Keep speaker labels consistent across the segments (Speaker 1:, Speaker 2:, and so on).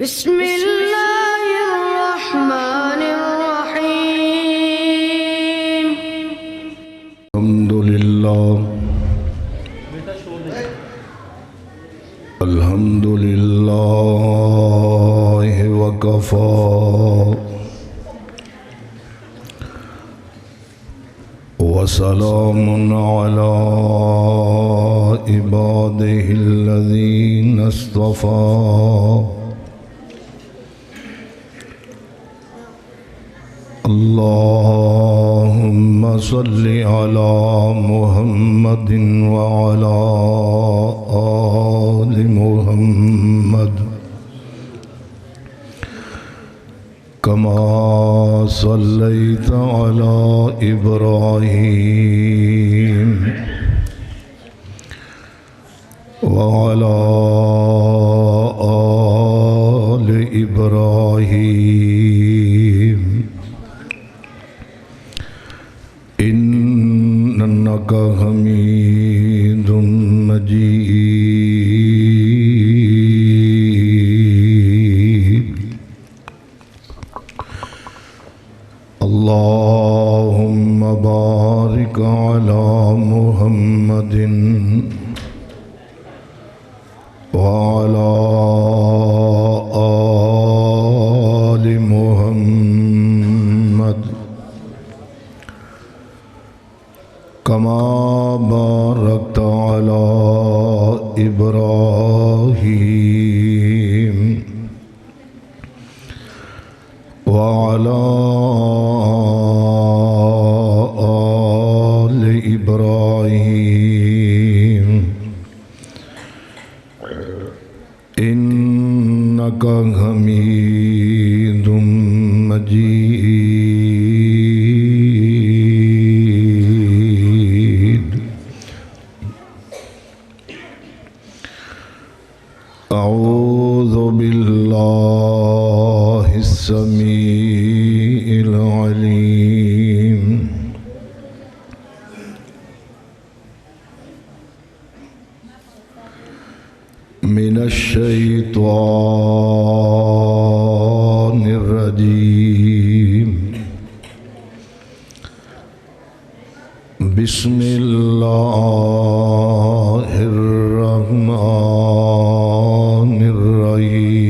Speaker 1: بسم الله الرحمن الرحيم.
Speaker 2: الحمد لله الحمد لله وكفى وسلام على عباده الذين اصطفى اللهم صل على محمد وعلى آل محمد كما صليت على إبراهيم وعلى آل إبراهيم إنك حميد مجيد اللهم بارك على محمد وعلى آل محمد كما باركت على إبراهيم وعلى آل إبراهيم إنك حميد مجيد أعوذ بالله السميع العليم من الشيطان الرجيم بسم الله الرحمن الرحيم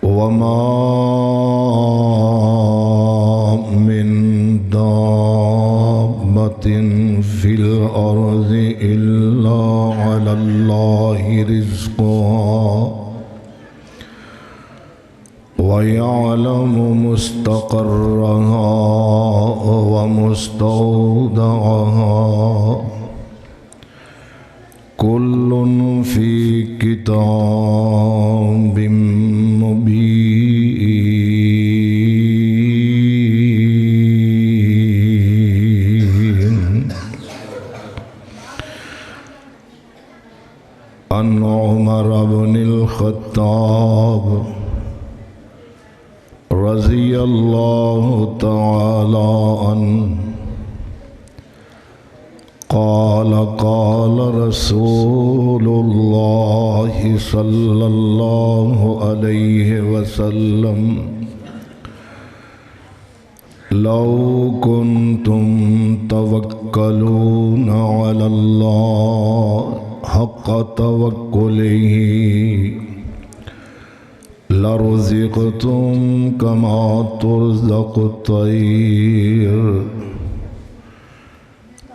Speaker 2: وما من دابة في الأرض إلا على الله رزقها ويعلم مستقرها ومستودعها كل في كتاب مبين عن عمر بن الخطاب رضي الله تعالى عنه قال قال رسول الله صلى الله عليه وسلم لو كنتم توكلون على الله حق توكله لرزقتم كما ترزق الطير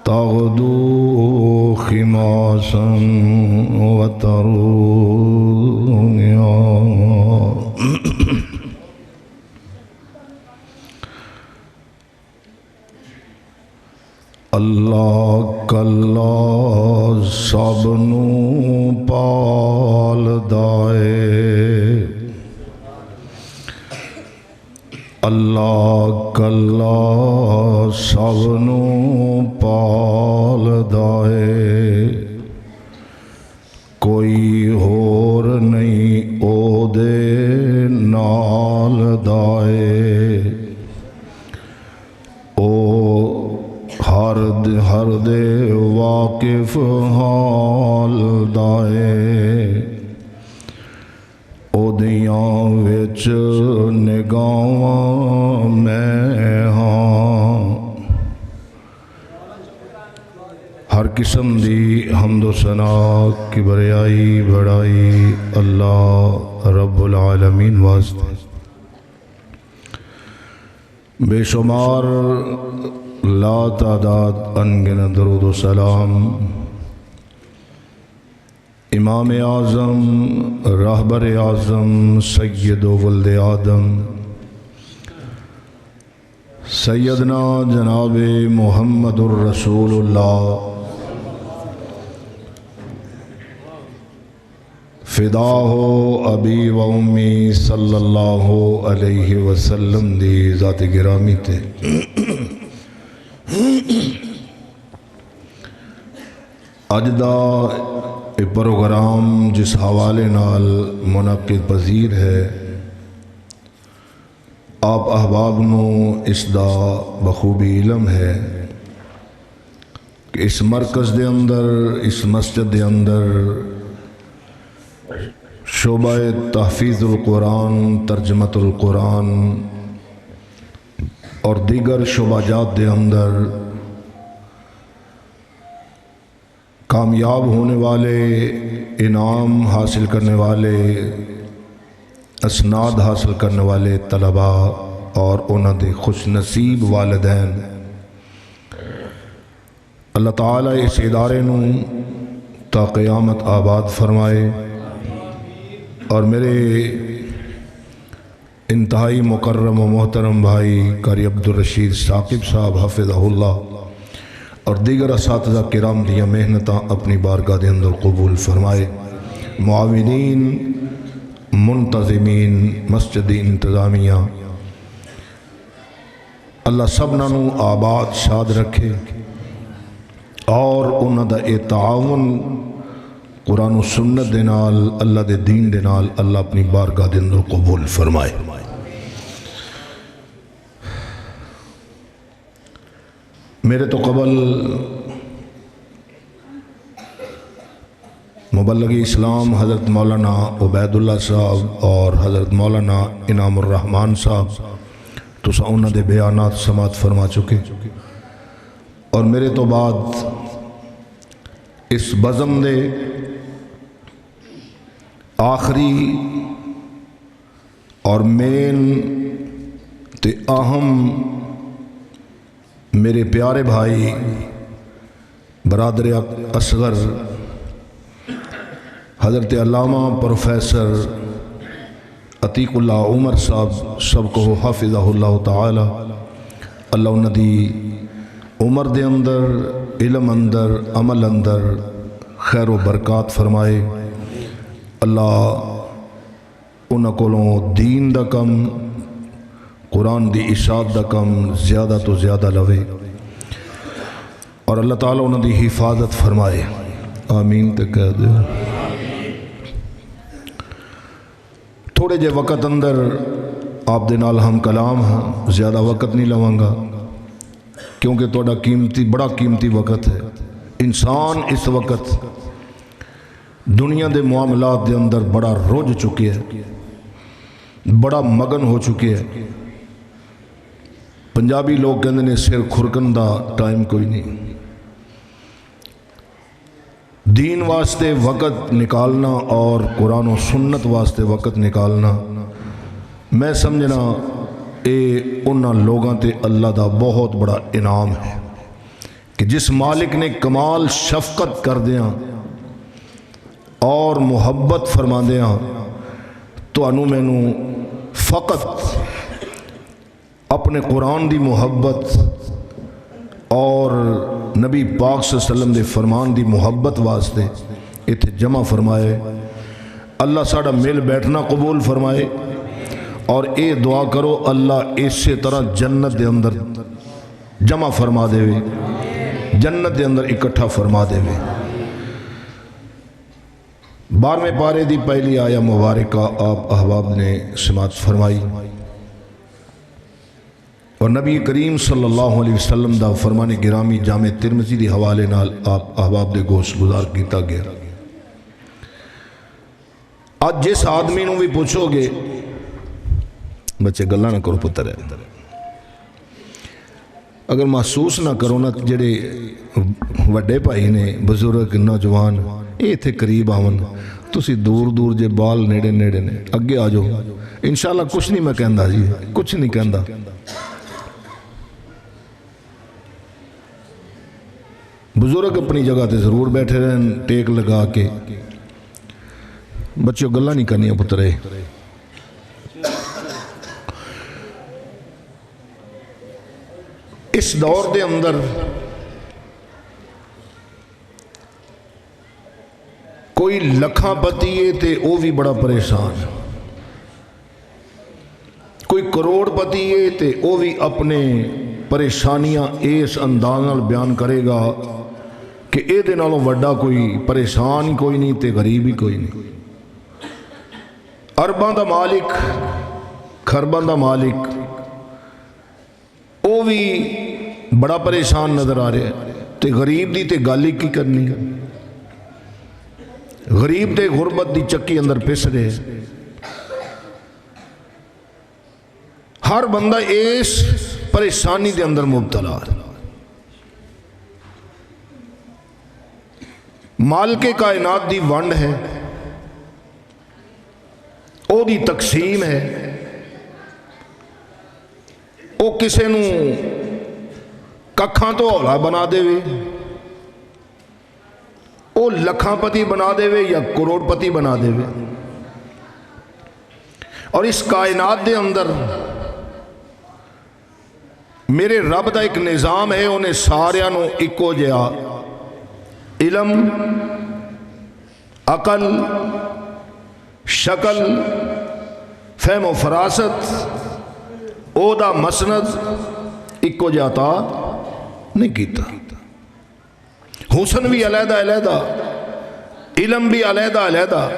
Speaker 2: تغدو خماسا وتروح اللہ کلا سب نوں پالدا اے اللہ کلا سب نوں پالدا اے کوئی ہور نہیں او دے نال دائے او ہر دے واقف حال ਉਹਦੀਆਂ ਵਿੱਚ ਨਿਗਾਹਾਂ ਮੈਂ ਹਾਂ। ہر قسم دی حمد و ثنا کبریائی بڑائی اللہ رب العالمین واسطے، بے شمار لا تعداد انگن درود و سلام امام اعظم رہبر اعظم سید و ولد آدم سیدنا جناب محمد الرسول اللہ فدا ہو ابی و امی صلی اللہ علیہ وسلم دی ذات گرامی تے۔ اج دا پروگرام جس حوالے نال منعقد پذیر ہے، آپ احباب نو اس دا بخوبی علم ہے کہ اس مرکز دے اندر، اس مسجد دے اندر شعبہ تحفیظ القرآن، ترجمت القرآن اور دیگر شعبہ جات دے اندر کامیاب ہونے والے، انعام حاصل کرنے والے، اسناد حاصل کرنے والے طلباء اور انہاں دے خوش نصیب والدین، اللہ تعالیٰ اس ادارے نو تا قیامت آباد فرمائے، اور میرے انتہائی مکرم و محترم بھائی قاری عبدالرشید ثاقب صاحب حفظہ اللہ اور دیگر اساتذہ کرام دیا محنتاں اپنی بارگاہ دے اندر قبول فرمائے، معاونین، منتظمین، مسجدی انتظامیہ، اللہ سبنا نو آباد شاد رکھے اور انہاں دا اے تعاون قرآن و سنت دے نال، اللہ دے دین دے نال اللہ اپنی بارگاہ دے اندر قبول فرمائے۔ میرے تو قبل مبلغ اسلام حضرت مولانا عبید اللہ صاحب اور حضرت مولانا انعام الرحمن صاحب تو انہاں دے بیانات سماعت فرما چکے، اور میرے تو بعد اس بزم دے آخری اور مین تے اہم میرے پیارے بھائی برادر اصغر حضرت علامہ پروفیسر عتیق اللہ عمر صاحب سب کو حافظہ اللہ تعالی، اللہ انہاں دی عمر دے اندر، علم اندر، عمل اندر خیر و برکات فرمائے، اللہ انہاں کولوں دین دا کم، قرآن دی اشاعت دا کم زیادہ تو زیادہ لوے، اور اللہ تعالیٰ انہاں دی حفاظت فرمائے، آمین تے کہہ دے۔ تھوڑے جے وقت اندر آپ دے نال ہم کلام ہاں، زیادہ وقت نہیں لواں گا کیونکہ توڑا بڑا قیمتی وقت ہے۔ انسان اس وقت دنیا دے معاملات دے اندر بڑا رجھ چکے ہے، بڑا مگن ہو چکے ہے۔ پنجابی لوگ کہندے نے سر کھرکن دا ٹائم کوئی نہیں۔ دین واسطے وقت نکالنا اور قرآن و سنت واسطے وقت نکالنا، میں سمجھنا اے انہاں لوگاں تے اللہ دا بہت بڑا انعام ہے کہ جس مالک نے کمال شفقت کر دیاں اور محبت فرما دیاں تو انو مینو فقط اپنے قرآن دی محبت اور نبی پاک صلی اللہ علیہ وسلم دے فرمان دی محبت واسطے اتھے جمع فرمائے۔ اللہ ساڑا مل بیٹھنا قبول فرمائے، اور اے دعا کرو اللہ اسی طرح جنت دے اندر جمع فرما دے وے، جنت دے اندر اکٹھا فرما دے وے۔ 12ویں پارے دی پہلی آیا مبارکہ آپ احباب نے سماعت فرمائی، اور نبی کریم صلی اللہ علیہ وسلم دا فرمان گرامی جامع ترمذی دی حوالے نال آپ احباب دے گوش گزار کیتا گیا۔ اج جس آدمی نو بھی پوچھو گے بچے گلا نہ کرو پتر ہے اگر محسوس نہ کرو نہ جڑے وڈے بھائی نے بزرگ نوجوان یہ اتنے قریب آون تسی دور دور جے بال نیڑے نیڑے نے اگے آ جاؤ انشاءاللہ کچھ نہیں میں کہندا جی کچھ نہیں کہندا بزرگ اپنی جگہ تے ضرور بیٹھے رہن ٹیک لگا کے بچوں گلا نہیں کرنی پترے اس دور دے اندر کوئی لکھاں پتی ہے تے او بھی بڑا پریشان کوئی کروڑ پتی ہے تے او بھی اپنے پریشانیاں اس انداز نال بیان کرے گا کہ اے دے نالوں وڈا کوئی پریشان کوئی نہیں تے غریب ہی کوئی نہیں ارباں دا مالک خرباں دا مالک او بھی بڑا پریشان نظر آ رہا ہے تے غریب دی تے گالی کی کرنی غریب دے غربت دی چکی اندر پس رہے ہر بندہ اس پریشانی دے اندر مبتلا مالک کائنات دی ونڈ ہے او دی تقسیم ہے او کسے نو ککھاں تو اولا بنا دے وے او لکھاں پتی بنا دے وے یا کروڑ پتی بنا دے وے اور اس کائنات دے اندر میرے رب دا ایک نظام ہے انہیں ساریاں نو اکو جیا علم عقل شکل فہم و فراست او دا مسند اکو جاتا نہیں کیتا حسن بھی علیحدہ علیحدہ علم بھی علیحدہ علیحدہ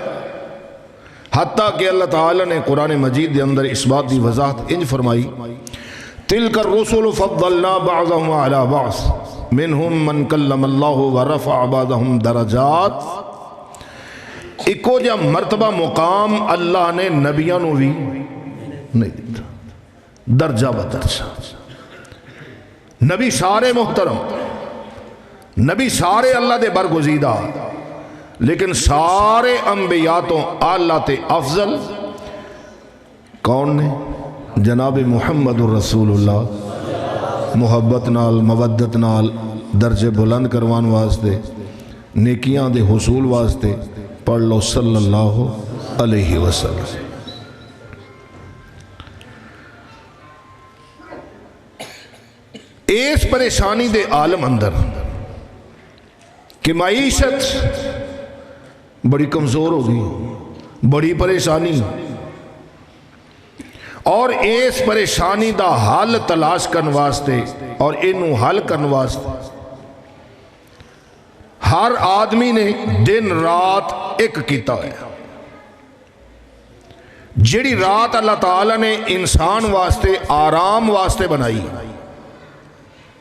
Speaker 2: حتیٰ کہ اللہ تعالیٰ نے قرآن مجید دے اندر اس بات دی وضاحت انج فرمائی تلک الرسل فضلنا بعضهم على بعض منہم من کلم اللہ ورفع بعضهم درجات اکو جا مرتبہ مقام اللہ نے نبیاں نو بھی نہیں دیتا درجہ بدرجہ نبی سارے محترم نبی سارے اللہ دے برگزیدہ لیکن سارے انبیاء تو اللہ تے افضل کون نے جناب محمد الرسول اللہ محبت نال مودت نال درجے بلند کروان واسطے نیکیاں دے حصول واسطے پڑھ لو صلی اللہ علیہ وسلم اس پریشانی دے عالم اندر کہ معیشت بڑی کمزور ہو گئی بڑی پریشانی اور اس پریشانی دا حل تلاش کرنے واسطے اور انہوں حل کرنے واسطے ہر آدمی نے دن رات ایک کیتا ہے جڑی رات اللہ تعالیٰ نے انسان واسطے آرام واسطے بنائی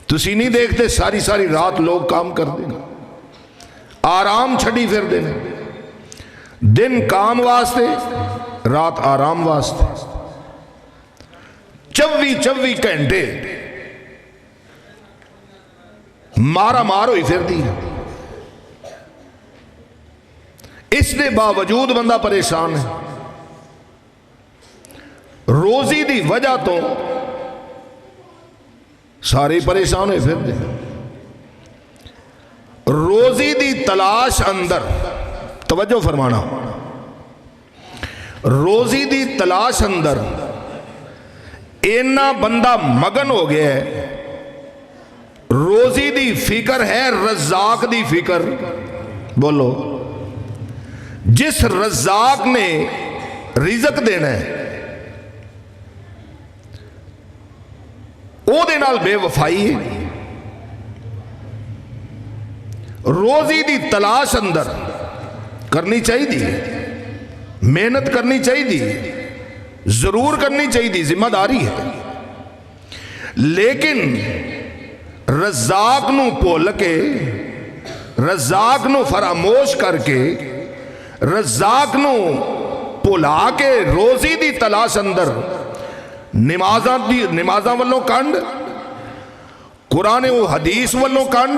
Speaker 2: تسی نہیں دیکھتے ساری ساری رات لوگ کام کر دیں آرام چھڑی پھر دیں دن کام واسطے رات آرام واسطے 24 گھنٹے مارا مار ہوئی پھر دی اس نے باوجود بندہ پریشان ہے روزی دی وجہ تو سارے پریشان ہوئے پھر دے روزی دی تلاش اندر توجہ فرمانا روزی دی تلاش اندر اینا بندہ مگن ہو گیا ہے روزی دی فکر ہے رزاق دی فکر بولو جس رزاق نے رزق دینا ہے او دے نال بے وفائی ہے روزی دی تلاش اندر کرنی چاہیے دی محنت کرنی چاہیے دی ضرور کرنی چاہیے دی ذمہ داری ہے لیکن رزاق نو بھول کے رزاق نو فراموش کر کے رزاق نو ਭੁਲਾ ਕੇ ਰੋਜ਼ੀ ਦੀ ਤਲਾਸ਼ ਅੰਦਰ ਨਮਾਜ਼ਾਂ ਵੱਲੋਂ ਕੰਡ, ਕੁਰਾਨ ਉਹ ਹਦੀਸ ਵੱਲੋਂ ਕੰਡ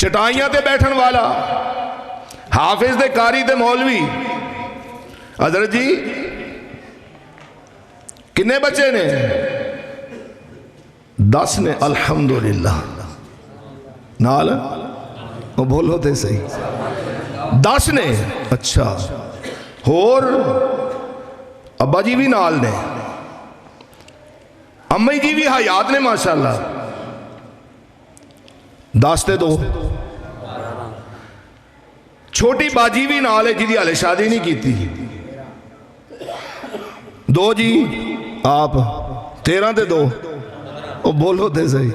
Speaker 2: چٹائیاں تے بیٹھن والا، حافظ دے قاری تے مولوی۔ حضرت جی کنے بچے نے؟ 10 نے۔ الحمدللہ نال وہ بولو تے صحیح، 10 نے۔ اچھا، اور ابا جی بھی نال نے، امی جی بھی حیات نے ماشاءاللہ۔ 10 تے 2، چھوٹی باجی بھی نال ہے جی حالے شادی نہیں کی تھی، 2 جی آپ، 13 تے 2، وہ بولو تے صحیح۔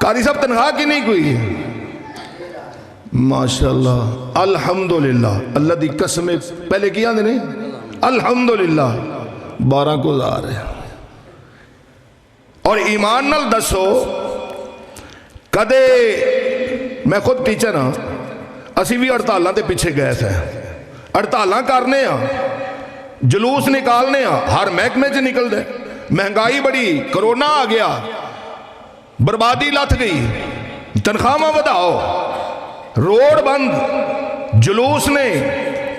Speaker 2: قاری صاحب تنخواہ کی نہیں کوئی؟ ماشاءاللہ الحمدللہ، اللہ دی قسم پہلے کیا نے الحمدللہ 12 کو زار ہے۔ اور ایمان نال دسو کدے، میں خود ٹیچر ہاں، اسی بھی ہڑتالاں تے پیچھے گئے تھے، ہڑتالاں کرنے ہاں، جلوس نکالنے ہاں، ہر محکمے سے نکل دے، مہنگائی بڑی، کرونا آ گیا، بربادی لت گئی، تنخواہ بداؤ، روڈ بند، جلوس نے،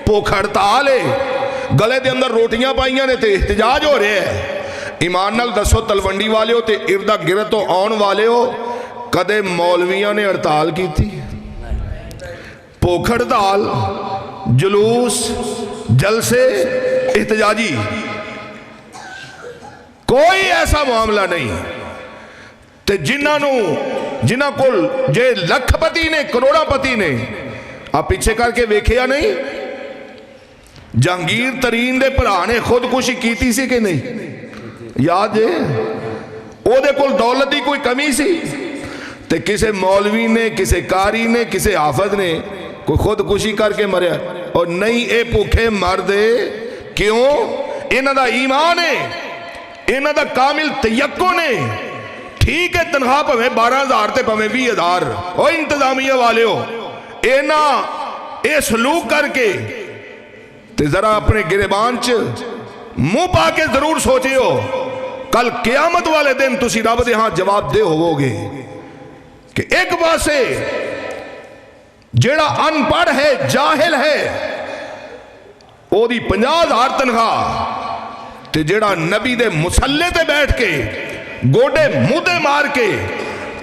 Speaker 2: بھوک ہڑتال ہے، گلے دے اندر روٹیاں پائیاں نے تے احتجاج ہو رہے ہیں۔ ایمان نال دسو تلونڈی والے ہو تے اردا گرد تو آن والے ہو، کدے مولویاں نے ہڑتال کی تھی؟ بھوک ہڑتال، جلوس، جلسے، احتجاجی، کوئی ایسا معاملہ نہیں۔ تے جنہاں کول جے لکھ پتی نے، کروڑا پتی نے، آپ پیچھے کر کے ویکھیا نہیں؟ جہانگیر ترین دے بھرا نے خودکشی کیتی سی کہ نہیں؟ یاد ہے؟ او دے کول دولت دی کوئی کمی سی؟ تے کسے مولوی نے، کسے قاری نے، کسے حافظ نے کوئی خودکشی کر کے مریا؟ اور نہیں، اے بھوکے مر دے، کیوں؟ انہاں دا ایمان ہے، انہاں دا کامل تیقن ہے۔ ٹھیک ہے تنخواہ پویں 12,000 تے پویں 20,000، او انتظامیہ والے ہو، اے سلوک کر کے تے ذرا اپنے گریبان چ منہ پا کے ضرور سوچے ہو، کل قیامت والے دن تسی رب دے ہاں جواب دے ہوو گے کہ ایک پاسے جیڑا ان پڑھ ہے، جاہل ہے، او دی 50,000 تنخواہ، تے جیڑا نبی دے مسلے تے بیٹھ کے گوڑے مودے مار کے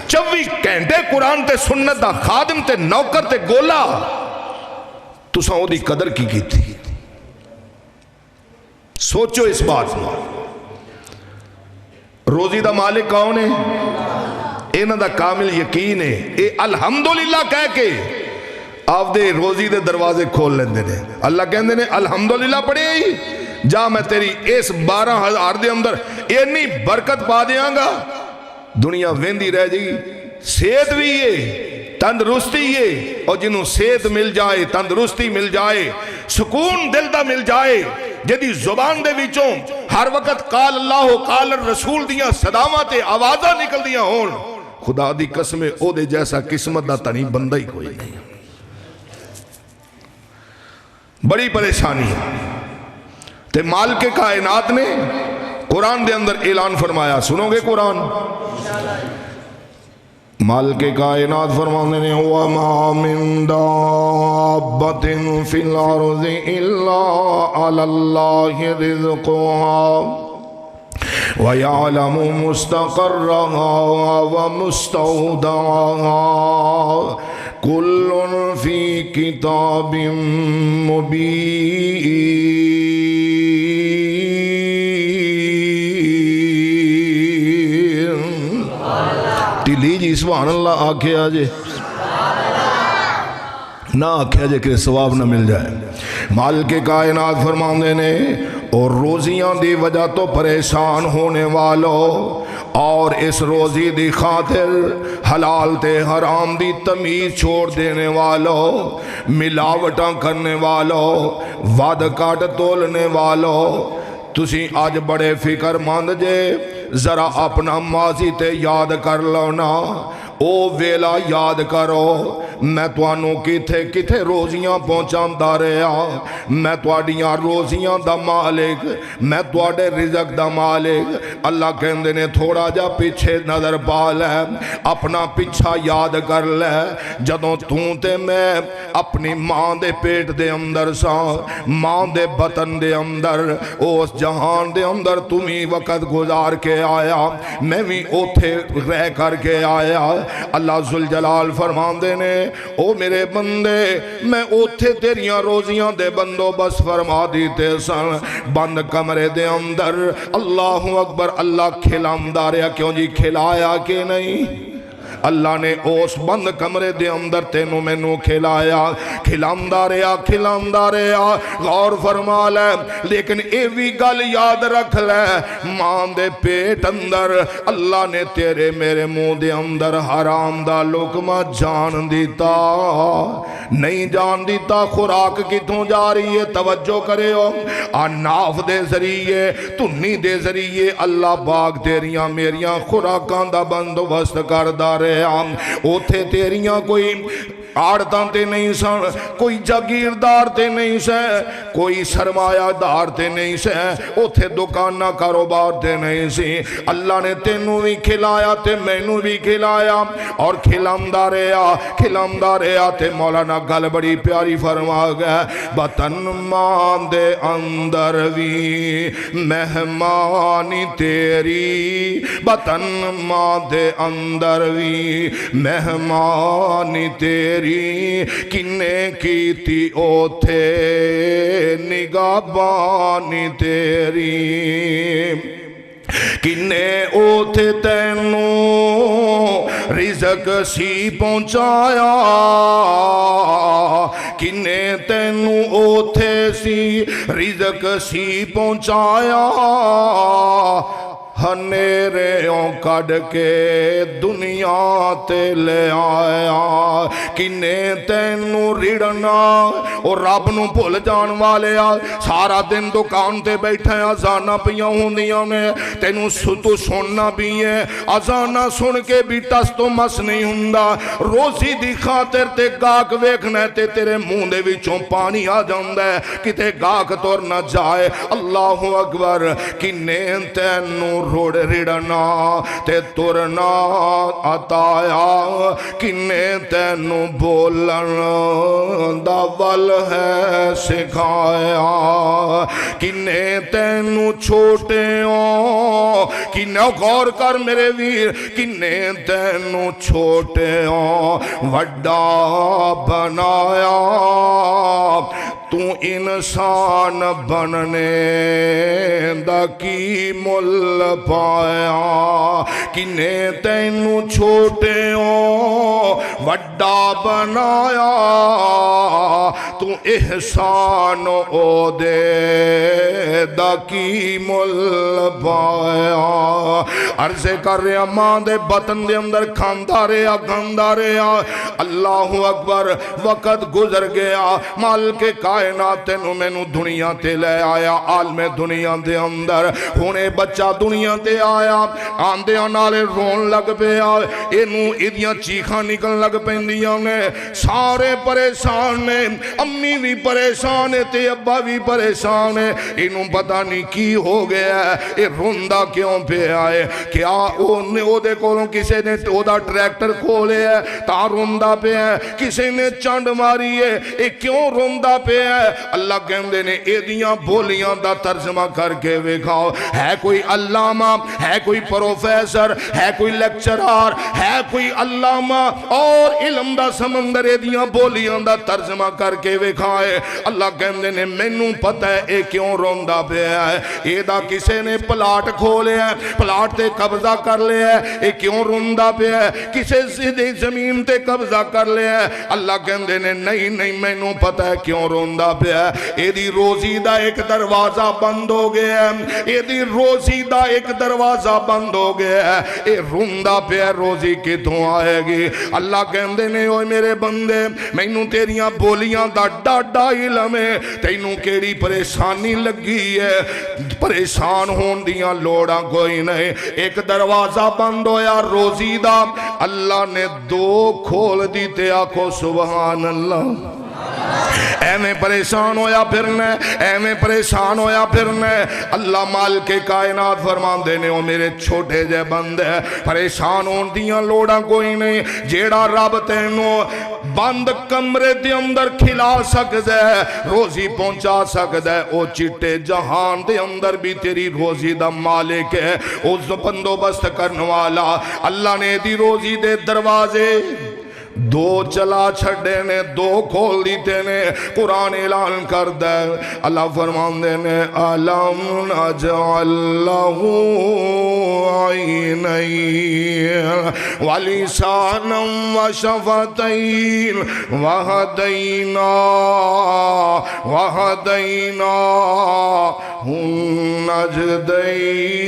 Speaker 2: 24 گھنٹے قرآن تے سنت دا خادم تے نوکر تے گولا، تساں او دی قدر کی تھی؟ سوچو اس بات میں۔ روزی دا مالک کون ہے؟ انہاں دا کامل یقین ہے، اے الحمدللہ کہہ کے آپ دے روزی دے دروازے کھول لیندے نے۔ اللہ کہندے نے الحمدللہ پڑھے ہی جا، میں تیری اس 12,000 دے اندر اتنی برکت پا دیاں گا، دنیا ویندی رہ جائے گی۔ صحت بھی ہے، تندرستی ہے، اور جنہوں صحت مل جائے، تندرستی مل جائے، سکون دل دا مل جائے، جدی زبان دے وچوں ہر وقت قال اللہ قال الرسول دیاں صداواں تے آوازاں نکل دیاں ہون، خدا دی قسم او دے جیسا قسمت دا تنی بندہ ہی کوئی نہیں۔ بڑی پریشانی ہے۔ تے مالک کائنات نے قرآن دے اندر اعلان فرمایا، سنو گے قرآن؟ مالک کائنات فرمانے نے وَمَا مِن دَابَّةٍ فِي الْأَرْضِ إِلَّا عَلَى اللَّهِ رِزْقُهَا وَيَعْلَمُ مُسْتَقَرَّهَا وَمُسْتَوْدَعَهَا كُلٌّ فِي كِتَابٍ مُبِينٍ۔ ٹیلی جی سبحان اللہ آکھے آجے، نہ آکھے آجے کہ ثواب نہ مل جائے۔ مالک کائنات فرماندے نے اور روزیاں دی وجہ تو پریشان ہونے والوں، اور اس روزی دی خاطر حلال تے حرام دی تمیز چھوڑ دینے والوں، ملاوٹاں کرنے والوں، وعد کاٹ تولنے والوں، تسی آج بڑے فکر مند جے، ذرا اپنا ماضی تے یاد کر لو نا، او ویلا یاد کرو میں توانوں کتھے کتھے روزیاں پہنچاندہ رہا، میں تواڈیاں روزیاں دا مالک، میں تواڈے رزق دا مالک۔ اللہ کہندے نے تھوڑا جا پیچھے نظر پا لے، اپنا پیچھا یاد کر لے، جدوں تے میں اپنی ماں دے پیٹ دے اندر سا، ماں دے بطن دے اندر، اس جہان دے اندر تمہیں وقت گزار کے آیا، میں بھی اوتھے رہ کر کے آیا۔ اللہ ذوالجلال فرماندے نے او میرے بندے میں اوتھے تیریاں روزیاں دے بندو بس فرما دیتے سن، بند کمرے دے اندر۔ اللہ اکبر، اللہ کھلامدہ رہا، کیوں جی کھلایا کہ نہیں؟ اللہ نے اس بند کمرے دے اندر تینوں میں نو کھلایا، کھلامدہ رہا، غور فرما لے، لیکن اے بھی گل یاد رکھ لے، ماں دے پیٹ اندر اللہ نے تیرے میرے منہ دے اندر حرام دا لقمہ جان دیتا نہیں، جان دیتا۔ خوراک کتوں جا رہی ہے؟ توجہ کرے ہو، ناف دے ذریعے، تنی دے ذریعے اللہ پاک تیریاں میریاں خوراکاں دا بندوبست کردہ رہے، اوتھے تیریاں کوئی آڑتاں تے نہیں سن، کوئی جاگیردار تے نہیں سے، کوئی سرمایہ دار تے نہیں سے، اوتھے دکانہ کاروبار تے نہیں سی۔ اللہ نے تینوں بھی کھلایا تے مینوں بھی کھلایا، اور کھلامدہ رہا تے مولانا گل بڑی پیاری فرما گیا، بطن ماں دے اندر بھی مہمانی تیری، بطن ماں دے اندر بھی مہمانی تیری، کنے کیتی اوتھے نگہبانی تیری، کنے اوتھے تینوں رزق سی پہنچایا، کنے تینوں اوتھے سی رزق سی پہنچایا، ہنیروں کڑ کے دنیا تے لے آیا، کنے تینوں ریڑنا اور رب نو بھول جان والے آ، سارا دن دکان تے بیٹھے آزانہ پیاں ہوندیاں نے، تینوں تو سننا بھی ہے، آزانہ سن کے بھی ٹس تو مس نہیں ہوندا، روزی دی خاطر تے گاک ویکھنا تے تیرے منہ دے وچوں پانی آ جاندا ہے، کتے گاک تور نہ جائے۔ اللہ اکبر، کنے تینوں روڑ ریڑنا تے ترنا آتایا، کنے تینوں بولن دا ول ہے سکھایا، کنے تینوں چھوٹے ہوں، کنے غور کر میرے ویر، کنے تینوں چھوٹے ہوں وڈا بنایا، تو انسان بننے دا کی مل پایا، کنے تینوں چھوٹے ہوں وڈا بنایا، تو احسان او دے دا کی مل پایا۔ عرض کر رہا ماں دے بطن دے اندر کھاندہ رہا، اللہ اکبر، وقت گزر گیا، مالک کائنات تینوں مینوں دنیا تے لے آیا، عالم دنیا دے اندر ہونے بچہ دنیا تے آیا، آندیاں نالے رون لگ پیا، اینوں ایدیاں چیخاں نکل لگ پیندیاں نے، سارے پریشان نے، امی بھی پریشان ہے تے ابا بھی پریشان ہے، اینوں پتہ نہیں کی ہو گیا ہے، اے روندہ کیوں پہ آئے، کیا او دے کولوں کسے نے او دا ٹریکٹر کھولے ہے تا روندہ پہ ہے، کسے نے چانڈ ماری ہے، اے کیوں روندہ پہ ہے؟ اللہ کہندے نے ایدیاں بولیاں دا ترجمہ کر کے وکھاؤ، ہے کوئی علامہ، ہے کوئی پروفیسر، ہے کوئی لیکچرار، ہے کوئی علامہ اور علم دا سمندر ایدیاں بولیاں دا ترجمہ کر کے وکھائے۔ اللہ کہندے نے مینوں پتہ ہے اے کیوں روندہ پہ ہے، اے دا کسے نے پلاٹ کھولے ہے، پلاٹ تے قبضہ کر لے ہے، اے کیوں روندہ پہ ہے، کسے زمین تے قبضہ کر لے ہے۔ اللہ کہندے نے نہیں مینوں پتہ ہے کیوں روندہ روندا پیا ایدی روزی دا ایک دروازہ بند ہو گیا ایدی روزی دا ایک دروازہ بند ہو گیا اے روندا پیا روزی کتوں آئے گی اللہ کہندے نے اوے میرے بندے مینوں تیریاں بولیاں دا ڈاڈا علم ہے تینوں کیڑی پریشانی لگی ہے پریشان ہون دیاں لوڑاں کوئی نہیں ایک دروازہ بند ہویا روزی دا اللہ نے دو کھول دیتے آکھو سبحان اللہ ایویں پریشان ہویا پھرنے ایویں پریشان ہویا پھرنے اللہ مالک کائنات فرماندے نے او میرے چھوٹے جے بندے پریشان ہون دیاں لوڑاں کوئی نہیں جیڑا رب تینوں بند کمرے دے اندر کھلا سکدے روزی پہنچا سکدے او چٹے جہان دے اندر بھی تیری روزی دا مالک ہے اس بندوبست کرنے والا اللہ نے دی روزی دے دروازے دو چلا چھڑے نے دو کھول دیتے نے قرآن اعلان کر دے اللہ فرماندے نے أَلَمْ نَجْعَلْ لَهُ عَيْنَيْنِ وَلِسَانًا وَشَفَتَيْنِ وَهَدَيْنَاهُ النَّجْدَيْنِ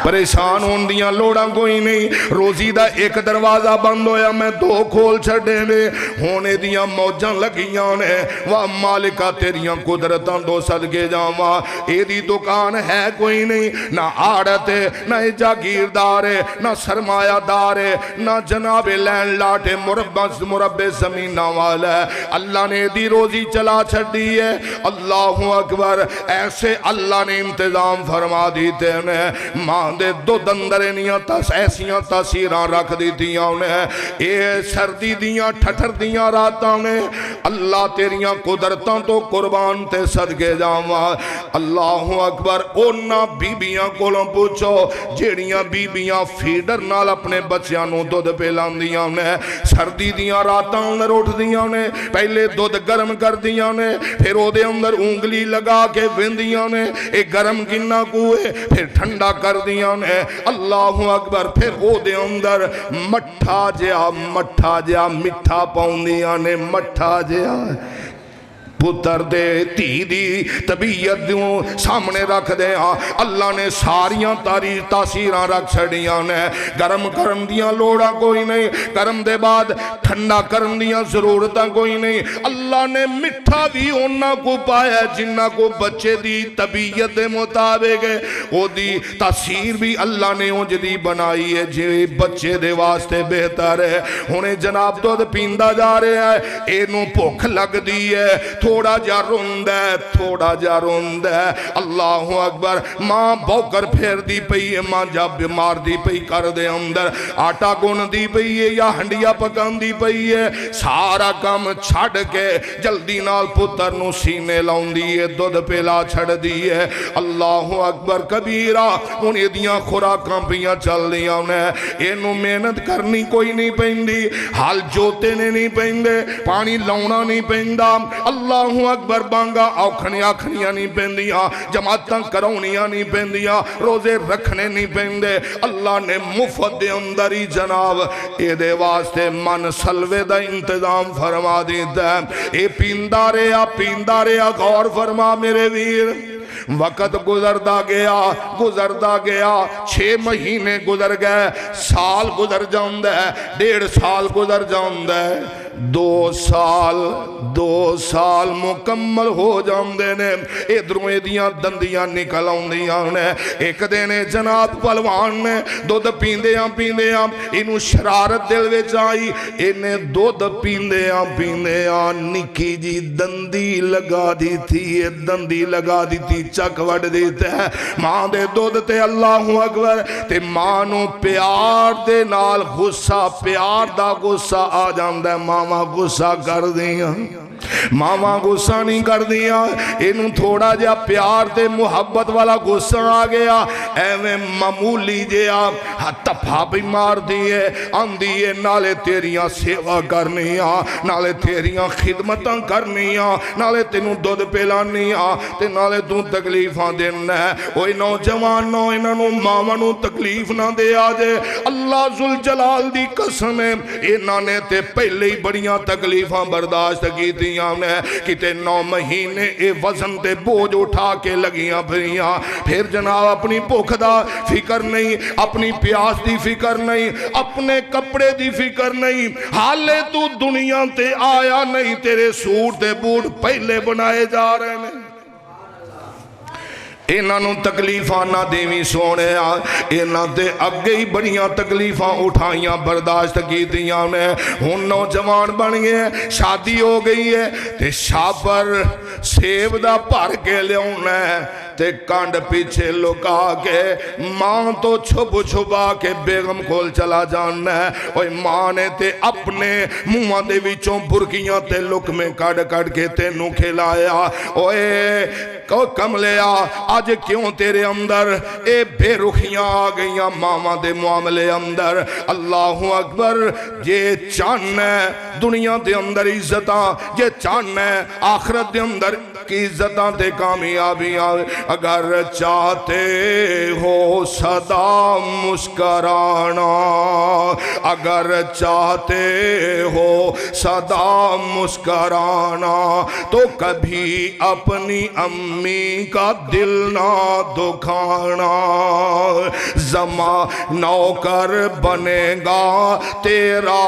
Speaker 2: پریشان ہون دیاں لوڑاں کوئی نہیں روزی دا ایک دروازہ بند ہویا میں دو کھول چھڑے نے ہونے دیاں موجاں لگیاں نے واہ مالکہ تیریاں قدرتاں دو صدقے جاواں اے دی دکان ہے کوئی نہیں نہ آڑت ہے نہ جاگیردار ہے نہ سرمایہ دار ہے نہ جناب لین لاٹے مربع زمینہ والا ہے اللہ نے دی روزی چلا چھڑی ہے اللہ اکبر ایسے اللہ نے انتظام فرما دیتے ہیں ماں دے دو دندرے نیاں ایسیاں تاثیران رکھ دیتیاں انہیں اے سردی دیاں ٹھٹر دیاں راتاں نے اللہ تیریاں قدرتاں تو قربان تے صدقے جاواں اللہ اکبر اونا بیبیاں کولوں پوچھو جیڑیاں بیبیاں فیڈر نال اپنے بچیاں نو دودھ پیلان دیاں انہیں سردی دیاں راتاں انہیں روٹ دیاں انہیں پہلے دودھ گرم کر دیاں انہیں پھر او دے اندر انگلی لگا کے وندیاں انہیں ایک گرم گنہ کوئے پھر ٹھنڈا کر دیاں نے اللہ اکبر پھر او دے اندر مٹھا جیا مٹھا پاؤندیاں نے مٹھا جیا پتر دے تی دی طبیعت دیوں سامنے رکھ دے اللہ نے ساریاں تاثیران رکھ چھڑیاں نے گرم کرن دیاں لوڑا کوئی نہیں گرم دے بعد ٹھنڈا کرن دیاں ضرورتاں کوئی نہیں اللہ نے مٹھا بھی اونا کو پایا جنہ کو بچے دی طبیعت دے مطابق ہے او دی تاثیر بھی اللہ نے اجدی بنائی ہے جی بچے دے واسطے بہتر ہے انہیں جناب دودھ پیندہ جا رہے ہیں اینوں بھوک لگ دی ہے تھوڑا جا روند ہے اللہ اکبر ماں بوکر پھیر دی پئی ہے ماں جا بیمار دی پئی کر دے اندر آٹا گون دی پئی ہے یا ہنڈیا پکان دی پئی ہے سارا کام چھڑ کے جلدی نال پتر نو سینے لاؤں دی ہے دودھ پیلا چھڑ دی ہے اللہ اکبر کبیرہ انہیں دیاں خوراکاں پیاں چل دیاں انہیں اینو محنت کرنی کوئی نہیں پہندی حال جوتے نے نہیں پہندے پانی لاؤنا نہیں پہندا اللہ اکبر بانگا آکھنیاں نہیں پہندیاں جماعتاں کرونیاں نہیں پہندیاں روزے رکھنے نہیں پہندے اللہ نے مفت دے اندر ہی جناب اے دے واسطے من سلوے دا انتظام فرما دیتا ہے اے پیندہ رہا غور فرما میرے ویر وقت گزردا گیا 6 مہینے گزر گئے سال گزر جاندہ ہے 1.5 سال گزر جاندہ ہے 2 سال مکمل ہو جاندے نے ادھروں دیاں دندیاں نکل آندیاں نے ایک دینے جناب پلوان نے دودھ پیندیاں انہوں شرارت دل وچ آئی انہیں دودھ پیندیاں نکی جی دندی لگا دی تھی چک وڈ دیتے ہیں ماں دے دودھ تے اللہ اکبر تے ماں نو پیار دے نال غصہ پیار دا غصہ آ جاندہ ہے ماما غصہ کر دیاں ماما غصہ نہیں کر دیا انہوں تھوڑا جا پیار دے محبت والا غصہ آ گیا ایویں معمولی جیا تفا بھی مار دیے آندیے نالے تیریاں سیوا کرنیاں نالے تیریاں خدمتاں کرنیاں نالے تینوں دودھ پلانیاں تے نالے تو تکلیفاں دینا ہے اوہ نوجوانوں انہوں ماں تکلیف نہ دے آجے اللہ ذوالجلال دی قسم ہے انہوں نے تے پہلے ہی بڑیاں تکلیفاں برداشت کی دیاں نے کتے 9 مہینے اے وزن تے بوجھ اٹھا کے لگیاں پھریاں پھر جناب اپنی بھوک دا فکر نہیں اپنی پیاس دی فکر نہیں اپنے کپڑے دی فکر نہیں حالے تو دنیا تے آیا نہیں تیرے سوٹ تے بوٹ پہلے بنائے جا رہے ہیں انہوں تکلیفاں نہ دیویں سونے انہوں تے اگے ہی بڑیاں تکلیفاں اٹھائیاں برداشت کی دیاں نے ہن نوجوان بن گئے شادی ہو گئی ہے تے شاہ پر سیب دا بھر کے لیاؤنا ہے تے کانڈ پیچھے لکا کے ماں تو چھپ چھپا کے بیگم کھول چلا جاننا ہے اوہ ماں نے تے اپنے منہ دے وچوں برکیاں تے لکمے کڑ کڑ کے تے نو کھلایا اوہ کملیا آج کیوں تیرے اندر اے بے رخیاں آ گئیاں ماما دے معاملے اندر اللہ اکبر یہ چاہنا ہے دنیا دے اندر عزتاں یہ چاہنا ہے آخرت دے اندر کی عزتاں تے کامیابیاں اگر چاہتے ہو صدا مسکرانا اگر چاہتے ہو صدا مسکرانا تو کبھی اپنی امی کا دل نہ دکھانا نوکر بنے گا تیرا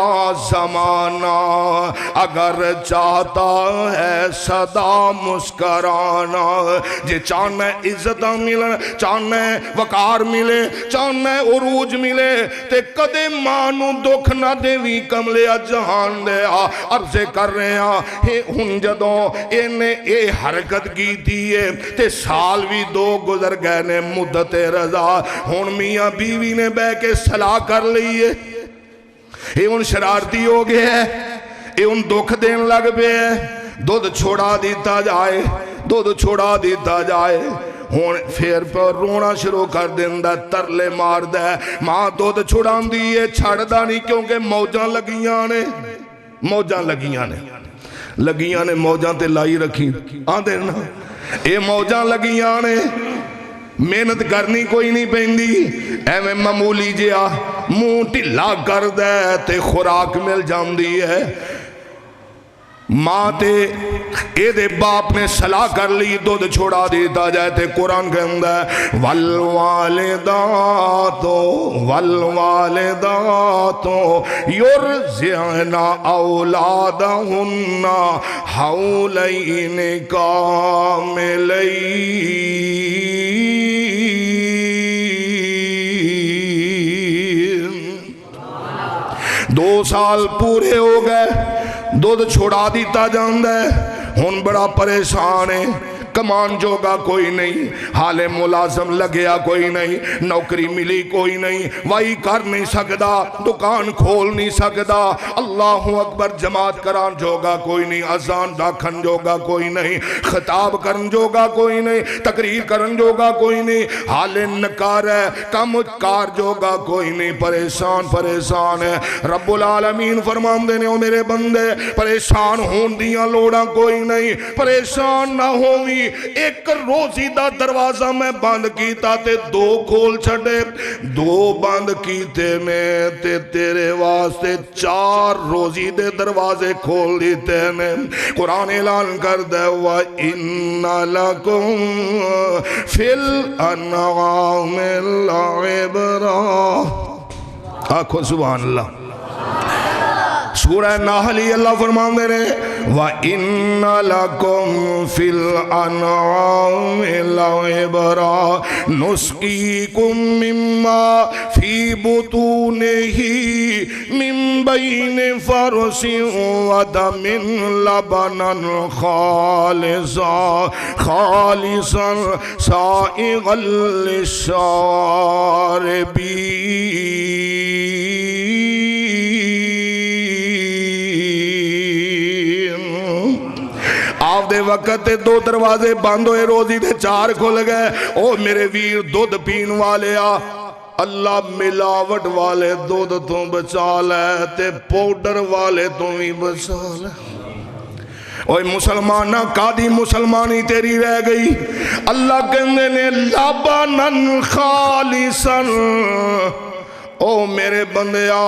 Speaker 2: زمانہ اگر چاہتا ہے صدا مسکرانا جے چاہنا ہے عزتاں ملن چاہنا ہے وقار ملے چاہنا ہے عروج ملے تے کدے مانو دکھ نہ دیوی کملیا جہان دے عرضے کر رہے ہیں ہن جدوں انہیں اے حرکت کی دیئے تے سال بھی 2 گزر گئے نے مدت رضا ہن میاں بیوی نے بے کے صلاح کر لیے ہن شرارتی ہو گئے ہن دکھ دین لگ پہ دودھ چھوڑا دیتا جائے دودھ چھوڑا دیتا جائے ہون پھر پر رونا شروع کر دیندہ ترلے مار دے ماں دودھ چھوڑان دیئے چھڑ دا نہیں کیونکہ موجاں لگیاں نے موجاں تے لائی رکھی آن دینا اے موجاں لگیاں نے محنت کرنی کوئی نہیں پہندی ایویں معمولی جیا منہ ٹھلا کر دے تے خوراک مل جان دی ہے ماں تے اے دے باپ نے صلاح کر لی دودھ چھوڑا دیتا جائے تے قرآن کہندہ ہے والوالداتو یرزعن اولادہن حولین کاملین 2 سال پورے ہو گئے دودھ چھوڑا دیتا جاندہ ہے ہن بڑا پریشان ہے کمان جوگا کوئی نہیں حال ملازم لگیا کوئی نہیں نوکری ملی کوئی نہیں وائی کر نہیں سکدا دکان کھول نہیں سکدا اللہ اکبر جماعت کران جوگا کوئی نہیں اذان ڈاکھن جوگا کوئی نہیں خطاب کرن جوگا کوئی نہیں تقریر کرن جوگا کوئی نہیں حال نکار ہے کم کار جوگا کوئی نہیں پریشان ہے رب العالمین فرمان دینے ہو میرے بندے پریشان ہون دیاں لوڑا کوئی نہیں پریشان نہ ہوئی ایک روزی دا دروازہ میں بند کیتا تے 2 کھول چھڑے 2 بند کیتے میں تے تیرے واسطے 4 روزی دے دروازے کھول دیتے میں قرآن اعلان کر دے وَإِنَّ لَكُمْ فِي الْأَنْعَامِ لَعِبْرَةً آنکھو سبحان اللہ سورہ نحلی اللہ فرمان دے رہے وَإِنَّ لَكُمْ فِي الْأَنْعَامِ لَعِبْرَةً نُسْقِيكُم مِّمَّا فِي بُطُونِهِ مِن بَيْنِ فَرْسٍ وَدَمٍ لَبَنًا خَالِصًا سَائِغًا لِلشَّارِبِينَ آپ آپ دے وقت تے 2 دروازے بند ہوئے روزی دے 4 کھل گئے او میرے ویر دودھ پین والے اللہ ملاوٹ والے دودھ تو بچا لے تے پاؤڈر والے تو بھی بچا لے اوہ مسلمانہ قادی مسلمانی تیری رہ گئی اللہ کہنے نے لبنن خالصن او میرے بندیا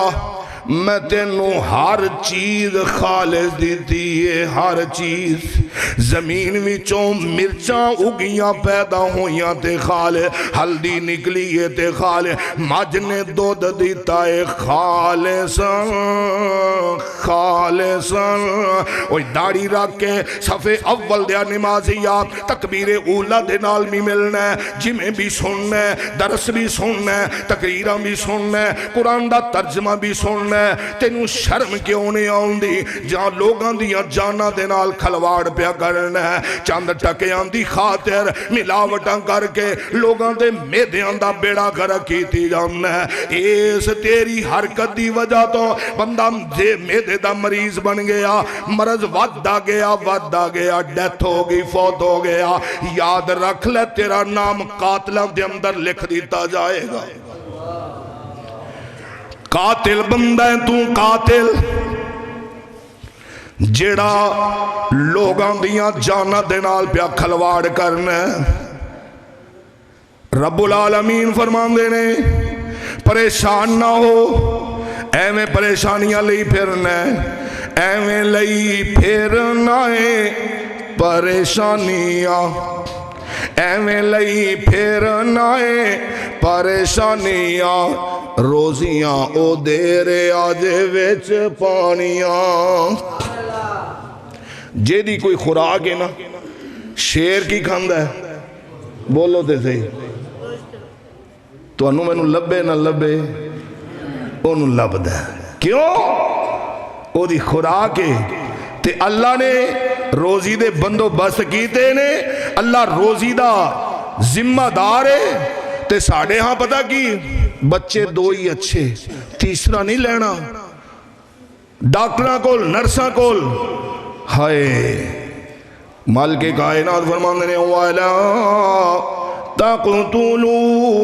Speaker 2: میں تینوں ہر چیز خالص دیتی ہے ہر چیز زمین وچوں مرچاں اگیاں پیدا ہویاں تے خالص ہلدی نکلی ہے تے خالص مجھ نے دودھ دیتا ہے خالصاً خالصاً اوہ داڑھی رکھ کے صفے اول دیا نمازیات تکبیر اولا دے نال بھی ملنا ہے جمعے بھی سننا ہے درس بھی سننا ہے تقریرہ بھی سننا ہے قرآن دا ترجمہ بھی سننا ہے تینوں شرم کیوں نہیں آؤندی جہاں لوگاں دیاں جانا دے نال کھلواڑ پیا کرنا ہے چاند ٹکیاں دی خاطر ملاوٹاں کر کے لوگاں دے میدیاں دا بیڑا گھر کیتی جانا ہے اس تیری حرکت دی وجہ تو بندہ میدے دا مریض بن گیا مرض ود آ گیا ڈیتھ ہو گئی فوت ہو گیا یاد رکھ لے تیرا نام قاتلہ دے اندر لکھ دیتا جائے گا قاتل بندہ ہے تو قاتل جیڑا لوگاں دیاں جانا دے نال پیا کھلواڑ کرنا رب العالمین فرمان دینے پریشان نہ ہو اے میں پریشانیاں لئی پھرنا اے میں لئی پھرنا پریشانیاں اے میں لئی پھرنا پریشانیاں روزیاں او دیرے آجے ویچ پانیاں جے دی کوئی خوراک ہے نا شیر کی کھاندہ ہے بولو تے تھے تو انہوں میں لبے نہ لبے انہوں لب دے کیوں او دی خوراک ہے تے اللہ نے روزی دے بندو بس کیتے نے اللہ روزی دا ذمہ دار ہے تے ساڑھے ہاں پتہ کی بچے 2 ہی اچھے تیسرا نہیں لینا ڈاکٹرہ کول نرسہ کول ہائے مالک کائنات فرمان دینے وَلَا تَقْتُلُوا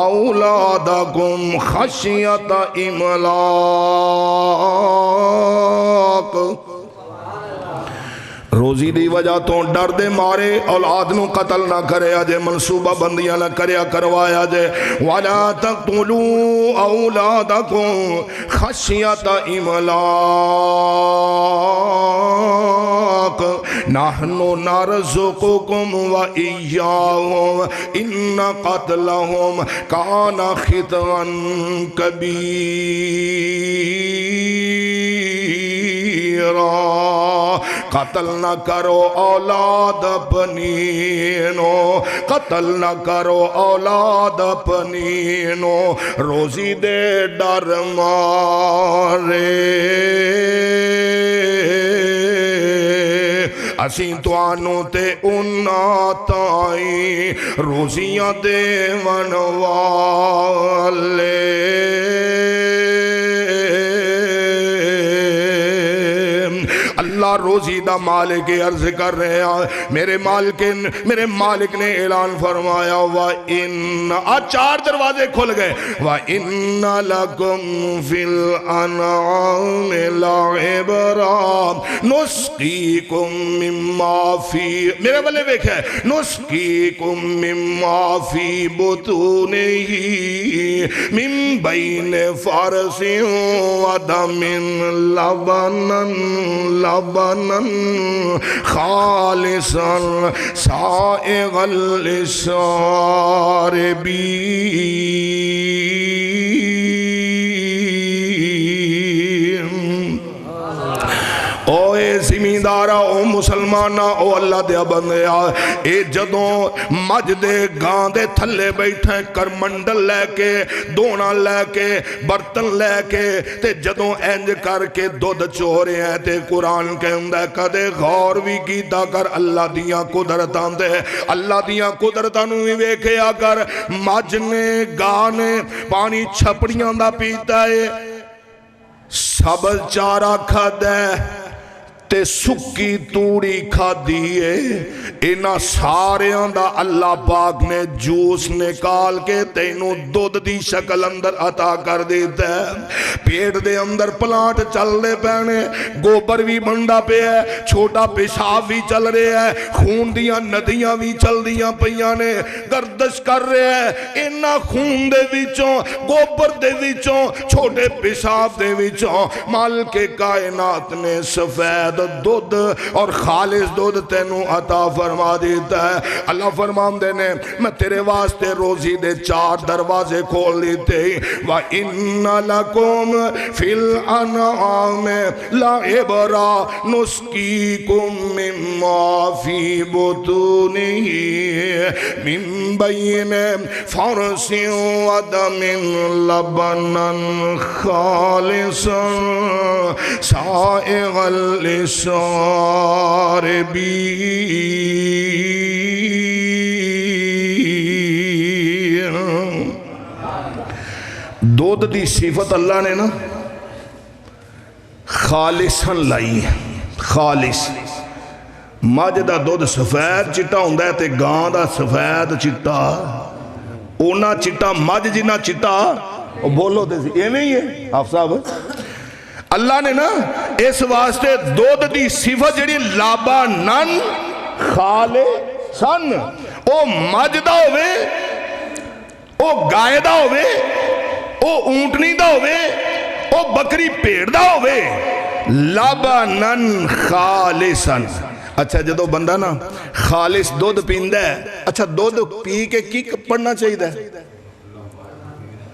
Speaker 2: أَوْلَادَكُمْ خَشْيَةَ إِمْلَاقٍ روزی دی وجہ تو ڈر دے مارے اولاد نو قتل نہ کرے آجے منصوبہ بندیاں نہ کریا کروایا جے وَلَا تَقْتُلُوا أَوْلَادَكُمْ خَشْيَةَ إِمْلَاقٍ نَحْنُ نَرْزُقُكُمْ وَإِيَّاهُمْ إِنَّ قَتْلَهُمْ كَانَ خِطْئًا كَبِيرًا قتل نہ کرو اولاد اپنینو قتل نہ کرو اولاد اپنینو روزی دے ڈر مارے اسیں تو آنو تے انہا تائی روزیاں دے ونوالے اللہ روزی دا مالک عرض کر رہے ہیں میرے مالک نے اعلان فرمایا وَإِنَّ 4 دروازے کھل گئے وَإِنَّ لَكُمْ فِي الْأَنْعَامِ لَعِبْرًا نُسْقِيكُمْ مِمَّا فِي میرے بلے بیک ہے نُسْقِيكُمْ مِمَّا فِي بُطُونِهِ مِن بَيْنِ فَرْسٍ وَدَمٍ لبناً خالصاً سائغاً للشاربين او اے زمیندارہ او مسلمانہ او اللہ دیا بندیا اے جدوں مجدے گاندے تھلے بیٹھے کرمنڈل لے کے دونا لے کے برتن لے کے تے جدوں اینج کر کے دودھ چورے ہیں تے قرآن کے اندر کدے غور بھی کیتا کر اللہ دیاں قدرتاں دے اللہ دیاں قدرتاں نو بھی ویکھیا کر مجنے گانے پانی چھپڑیاں دا پیتا ہے سب چارہ کھد ہے تے سکی توڑی کھا دیئے انہاں ساریاں دا اللہ پاک نے جوس نکال کے تینوں دودھ دی شکل اندر عطا کر دیتا ہے پیٹ دے اندر پلانٹ چل دے پینے گوبر بھی بندہ پہ ہے چھوٹا پیشاب بھی چل رہے ہے خون دیاں ندیاں بھی چل دیاں پیاں نے گردش کر رہے ہیں انہاں خون دے وچوں گوبر دے وچوں چھوٹے پیشاب دے وچوں مالک کائنات نے سفید دودھ اور خالص دودھ تینوں عطا فرما دیتا ہے اللہ فرمان دینے میں تیرے واسطے روزی دے 4 دروازے کھول دیتے وَإِنَّ لَكُمْ فِي الْأَنْعَامِ لَعِبْرَةً نُسْقِيكُم مِّمَّا فِي بُطُونِهِ مِن بَيْنِ فَرْثٍ وَدَمٍ لَبَنًا خَالِصًا سَائِغًا لِلشَّارِبِينَ دودھ دی صفت اللہ نے نا خالصاً لائی ہے خالص مجھ دا دودھ سفید چٹا ہوندہ ہے تے گاں دا سفید چٹا اونا چٹا مجھ جنا چٹا بولو تے یہ نہیں ہے آپ صاحب اللہ نے نا اس واسطے دودھ دی صفت جڑی لابا نن خالے سن او مجھ دا ہوئے او گائے دا ہوئے او اونٹنی دا ہوئے او بکری پیڑ دا ہوئے لابا نن خالے سن اچھا جدو بندہ نا خالص دودھ پیندہ ہے اچھا دودھ پی کے کی پڑھنا چاہیے ہے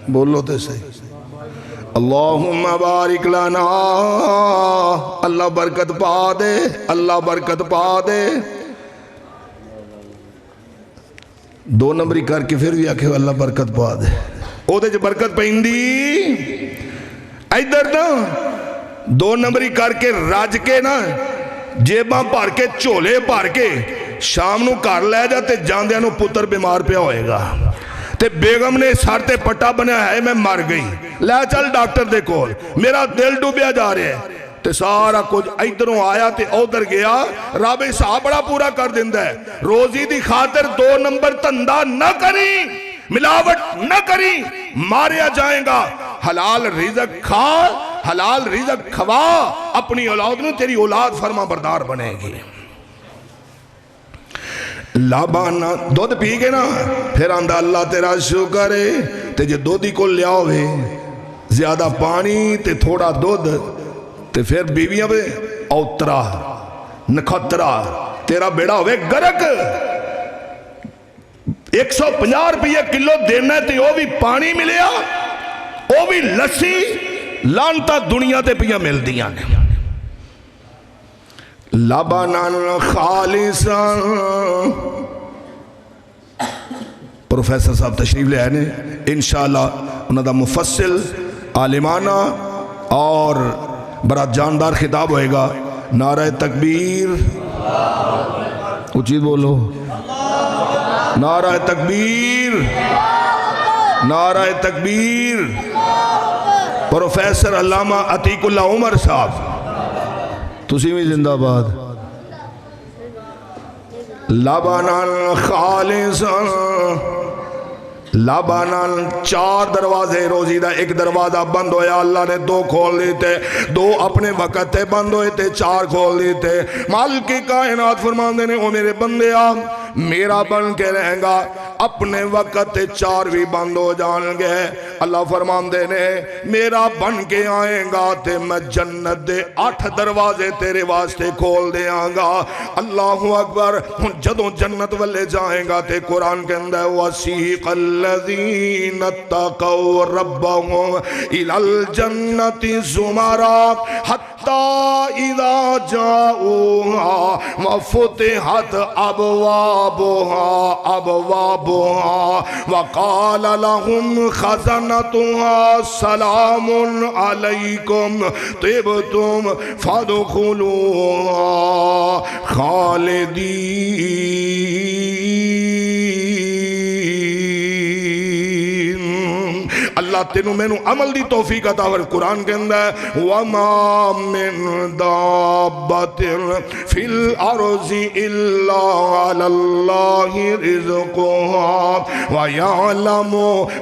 Speaker 2: بولو تے صحیح اللہم بارک لنا اللہ برکت پا دے اللہ برکت پا دے 2 نمبری کر کے پھر بھی آکھے اللہ برکت پا دے او دے جو برکت پہندی ایدر نا 2 نمبری کر کے راج کے نا جیباں پار کے چولے پار کے شام نو کار لے جاتے جاندیاں نو پتر بیمار پہ ہوئے گا تے بیگم نے سارتے پٹا بنیا ہے میں مر گئی لے چل ڈاکٹر دے کول میرا دل ڈوبیا جا رہے ہے تے سارا کچھ ایدروں آیا تے ادھر گیا رب صاحب بڑا پورا کر دیندہ ہے روزی دی خاطر 2 نمبر تندہ نہ کری ملاوٹ نہ کری ماریا جائیں گا حلال رزق کھا حلال رزق کھوا اپنی اولاد نے تیری اولاد فرما بردار بنے گی لابانا دودھ پی گے نا پھر آندہ اللہ تیرا شکر ہے تے جے دودھی کو لیا ہوئے زیادہ پانی تے تھوڑا دودھ تے پھر بیویاں بے اوترا نکھترا تیرا بیڑا ہوئے گرک 150 روپیہ کلو دینا ہے تے وہ بھی پانی ملیا وہ بھی لسی لانتا دنیا تے پیا مل دیا نے لبنان خالصا پروفیسر صاحب تشریف لے آئے نے انشاءاللہ انہوں دا مفصل عالمانہ اور بڑا جاندار خطاب ہوئے گا نعرہ تکبیر اچھید بولو نعرہ تکبیر نعرہ تکبیر پروفیسر علامہ عتیق اللہ عمر صاحب تسی بھی زندہ باد لبنان خالصا لبنان 4 دروازے روزی دا 1 دروازہ بند ہویا اللہ نے 2 کھول دیتے 2 اپنے وقت تے بند ہوئے تے 4 کھول دیتے مالک کائنات فرمان دینے او میرے بندے آم میرا بن کے رہیں گا اپنے وقت تے 4 بھی بند ہو جان گے اللہ فرمان دینے میرا بن کے آئیں گا تے میں جنت دے 8 دروازے تیرے واسطے کھول دے آنگا اللہ اکبر جدوں جنت والے جائیں گا تے قرآن کے اندر وَسِيقَ الَّذِينَ اتَّقَوْا رَبَّهُمْ إِلَى الْجَنَّةِ زُمَرًا حَتَّى إِذَا جَاءُوهَا وَفُتِحَتْ أَبْوَابُهَا وَقَالَ لَهُمْ خَزَنَتُهَا سَلَامٌ عَلَيْكُمْ طِبْتُمْ فَادْخُلُوهَا خَالِدِينَ اللہ تینوں میں عمل دی توفیق عطا فرمائے۔ قرآن کے اندر وَمَا مِن دَابَّةٍ فِي الْأَرْضِ إِلَّا عَلَى اللَّهِ رِزْقُهَا وَيَعْلَمُ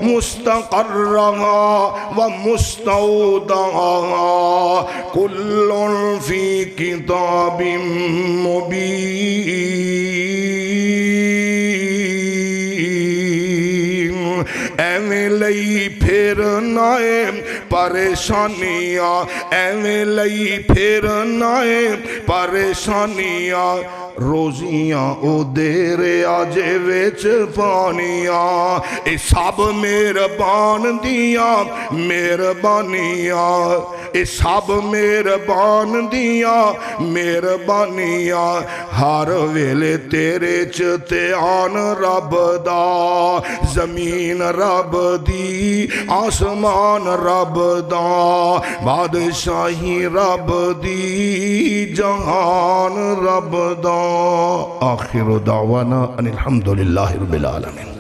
Speaker 2: مُسْتَقَرَّهَا وَمُسْتَوْدَعَهَا كُلٌّ فِي كِتَابٍ مُبِينٍ۔ ایویں لئی پھرنا ہے پریشانیاں، ایویں لئی پھرنا ہے پریشانیاں، روزیاں او دیرے آجے ویچ پانیاں، اے سب مہربان دیاں مہربانیاں، اے سب مہربان دیاں مہربانیاں، ہر ویلے تیرے چتے آن رب دا، زمین رب دی آسمان رب دا، بادشاہی رب دی جہان رب دا۔ آخر دعوانا ان الحمدللہ رب العالمین۔